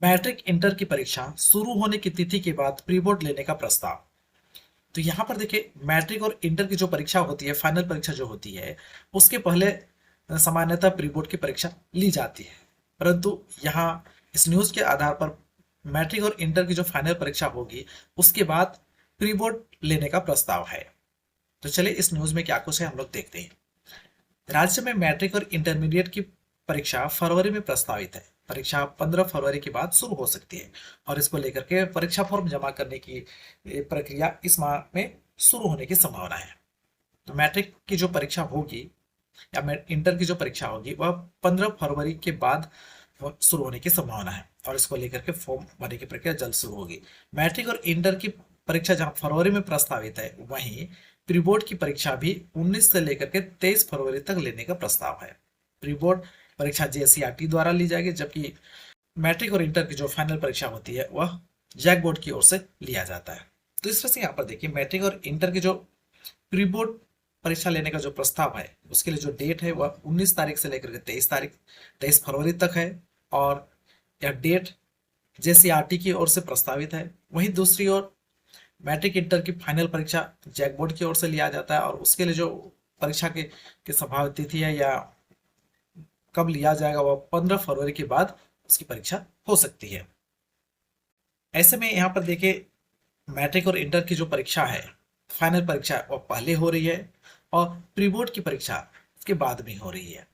Matric inter की परीक्षा शुरू होने की तिथि के बाद प्री बोर्ड लेने का प्रस्ताव। तो यहाँ पर देखिए, मैट्रिक और इंटर की जो परीक्षा होती है, फाइनल परीक्षा जो होती है, उसके पहले सामान्यतः प्री बोर्ड की परीक्षा ली जाती है। परंतु यहाँ इस न्यूज के आधार पर मैट्रिक और इंटर की जो फाइनल परीक्षा होगी, उसके बाद प्री बोर्ड लेने का प्रस्ताव है। तो चलिए इस न्यूज में क्या कुछ है हम लोग देखते हैं। राज्य में मैट्रिक और इंटरमीडिएट की परीक्षा फरवरी में प्रस्तावित है। परीक्षा 15 फरवरी के बाद शुरू हो सकती है और इसको लेकर के परीक्षा फॉर्म जमा करने की प्रक्रिया इस माह में शुरू होने की संभावना है। तो मैट्रिक की जो परीक्षा होगी या इंटर की जो परीक्षा होगी वह 15 फरवरी के बाद शुरू होने की संभावना है और इसको लेकर के फॉर्म भरने की प्रक्रिया जल्द शुरू होगी। मैट्रिक और इंटर की परीक्षा जहां फरवरी में प्रस्तावित है, वहीं प्री बोर्ड की परीक्षा भी 19 से लेकर के 23 फरवरी तक लेने का प्रस्ताव है। प्री बोर्ड परीक्षा जेसीईआरटी द्वारा ली जाएगी, जबकि मैट्रिक और इंटर की जो फाइनल परीक्षा होती है वह जैक बोर्ड की ओर से लिया जाता है। तो इस तरह से यहाँ पर देखिए, मैट्रिक और इंटर की जो प्री बोर्ड परीक्षा लेने का जो प्रस्ताव है, उसके लिए जो डेट है वह 19 तारीख से लेकर के 23 फरवरी तक है और यह डेट जेसीईआरटी की ओर से प्रस्तावित है। वहीं दूसरी ओर मैट्रिक इंटर की फाइनल परीक्षा जैक बोर्ड की ओर से लिया जाता है और उसके लिए जो परीक्षा की संभावित तिथि है या कब लिया जाएगा, वह 15 फरवरी के बाद उसकी परीक्षा हो सकती है। ऐसे में यहाँ पर देखिए, मैट्रिक और इंटर की जो परीक्षा है, फाइनल परीक्षा वह पहले हो रही है और प्री बोर्ड की परीक्षा उसके बाद में हो रही है।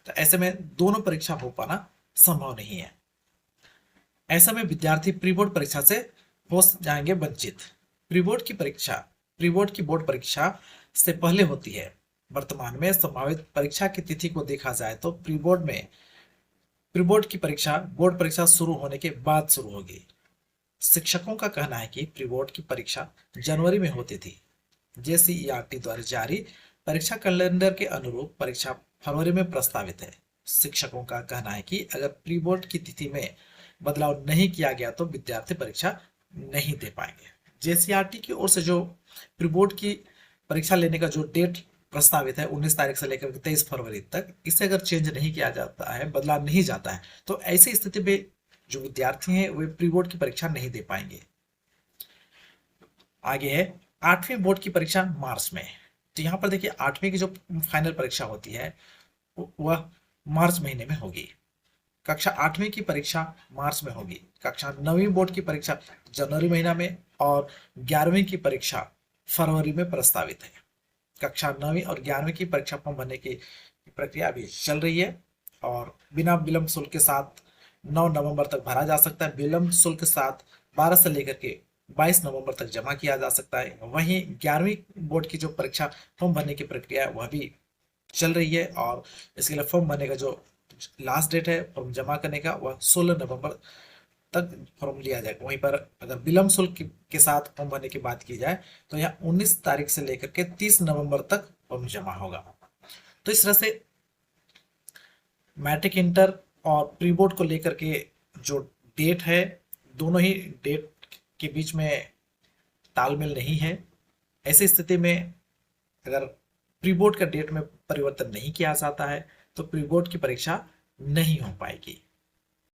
तो ऐसे में दोनों परीक्षा हो पाना संभव नहीं है। ऐसे में विद्यार्थी प्री बोर्ड परीक्षा से हो जाएंगे वंचित। प्री बोर्ड की परीक्षा प्री बोर्ड की बोर्ड परीक्षा से पहले होती है। वर्तमान में संभावित परीक्षा की तिथि को देखा जाए तो प्री बोर्ड की परीक्षा बोर्ड परीक्षा शुरू होने के बाद शुरू होगी। शिक्षकों का कहना है कि प्री बोर्ड की परीक्षा जनवरी में होती थी। जेसीईआरटी द्वारा जारी परीक्षा कैलेंडर के अनुरूप परीक्षा फरवरी में प्रस्तावित है। शिक्षकों का कहना है कि अगर प्री बोर्ड की तिथि में बदलाव नहीं किया गया तो विद्यार्थी परीक्षा नहीं दे पाएंगे। जेसीईआरटी की ओर से जो प्री बोर्ड की परीक्षा लेने का जो डेट प्रस्तावित है 19 तारीख से लेकर 23 फरवरी तक, इसे अगर चेंज नहीं किया जाता है, बदला नहीं जाता है, तो ऐसी स्थिति में जो विद्यार्थी हैं वे प्री बोर्ड की परीक्षा नहीं दे पाएंगे। आगे है 8वीं बोर्ड की परीक्षा मार्च में। तो यहाँ पर देखिए, 8वीं की जो फाइनल परीक्षा होती है वह मार्च महीने में होगी। कक्षा 8वीं की परीक्षा मार्च में होगी। कक्षा 9वीं बोर्ड की परीक्षा जनवरी महीना में और 11वीं की परीक्षा फरवरी में प्रस्तावित है। कक्षा 9वीं और 11वीं की परीक्षा फॉर्म भरने की प्रक्रिया अभी चल रही है और बिना विलंब शुल्क के साथ 9 नवंबर तक भरा जा सकता है। विलंब शुल्क के साथ 12 से लेकर के 22 नवंबर तक जमा किया जा सकता है। वहीं 11वीं बोर्ड की जो परीक्षा फॉर्म भरने की प्रक्रिया है वह भी चल रही है और इसके लिए फॉर्म भरने का जो लास्ट डेट है फॉर्म जमा करने का वह 16 नवंबर तक फॉर्म लिया जाएगा। वहीं पर अगर विलंब शुल्क के साथ फॉर्म भरने की बात की जाए तो यहाँ 19 तारीख से लेकर के 30 नवंबर तक फॉर्म जमा होगा। तो इस तरह से मैट्रिक इंटर और प्री बोर्ड को लेकर के जो डेट है, दोनों ही डेट के बीच में तालमेल नहीं है। ऐसी स्थिति में अगर प्री बोर्ड का डेट में परिवर्तन नहीं किया जाता है तो प्री बोर्ड की परीक्षा नहीं हो पाएगी।